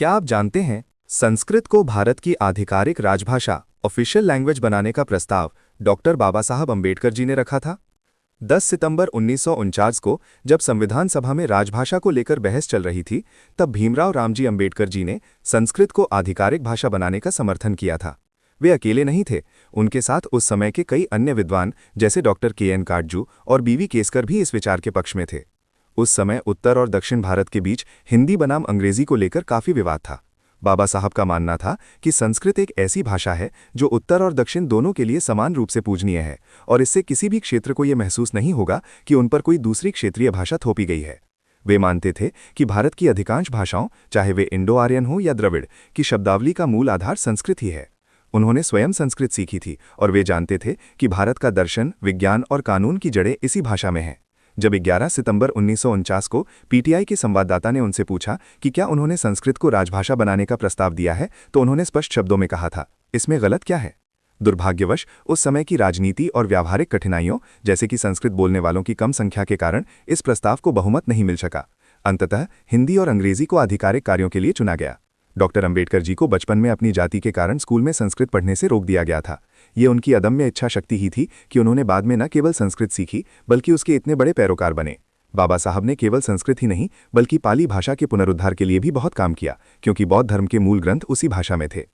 क्या आप जानते हैं, संस्कृत को भारत की आधिकारिक राजभाषा ऑफिशियल लैंग्वेज बनाने का प्रस्ताव डॉक्टर बाबा साहब अंबेडकर जी ने रखा था। 10 सितंबर 1949 को जब संविधान सभा में राजभाषा को लेकर बहस चल रही थी, तब भीमराव रामजी अंबेडकर जी ने संस्कृत को आधिकारिक भाषा बनाने का समर्थन किया था। वे अकेले नहीं थे, उनके साथ उस समय के कई अन्य विद्वान जैसे डॉक्टर के.एन. काटजू और बी.वी. केसकर भी इस विचार के पक्ष में थे। उस समय उत्तर और दक्षिण भारत के बीच हिंदी बनाम अंग्रेजी को लेकर काफी विवाद था। बाबा साहब का मानना था कि संस्कृत एक ऐसी भाषा है जो उत्तर और दक्षिण दोनों के लिए समान रूप से पूजनीय है और इससे किसी भी क्षेत्र को यह महसूस नहीं होगा कि उन पर कोई दूसरी क्षेत्रीय भाषा थोपी गई है। वे मानते थे कि भारत की अधिकांश भाषाओं, चाहे वे इंडो आर्यन हो या द्रविड़, की शब्दावली का मूल आधार संस्कृत ही है। उन्होंने स्वयं संस्कृत सीखी थी और वे जानते थे कि भारत का दर्शन, विज्ञान और कानून की जड़ें इसी भाषा में हैं। जब 11 सितंबर 1949 को पीटीआई के संवाददाता ने उनसे पूछा कि क्या उन्होंने संस्कृत को राजभाषा बनाने का प्रस्ताव दिया है, तो उन्होंने स्पष्ट शब्दों में कहा था, इसमें गलत क्या है। दुर्भाग्यवश उस समय की राजनीति और व्यावहारिक कठिनाइयों, जैसे कि संस्कृत बोलने वालों की कम संख्या के कारण इस प्रस्ताव को बहुमत नहीं मिल सका। अंततः हिंदी और अंग्रेजी को आधिकारिक कार्यों के लिए चुना गया। डॉक्टर अंबेडकर जी को बचपन में अपनी जाति के कारण स्कूल में संस्कृत पढ़ने से रोक दिया गया था। ये उनकी अदम्य इच्छा शक्ति ही थी कि उन्होंने बाद में न केवल संस्कृत सीखी बल्कि उसके इतने बड़े पैरोकार बने। बाबा साहब ने केवल संस्कृत ही नहीं बल्कि पाली भाषा के पुनरुद्धार के लिए भी बहुत काम किया, क्योंकि बौद्ध धर्म के मूल ग्रंथ उसी भाषा में थे।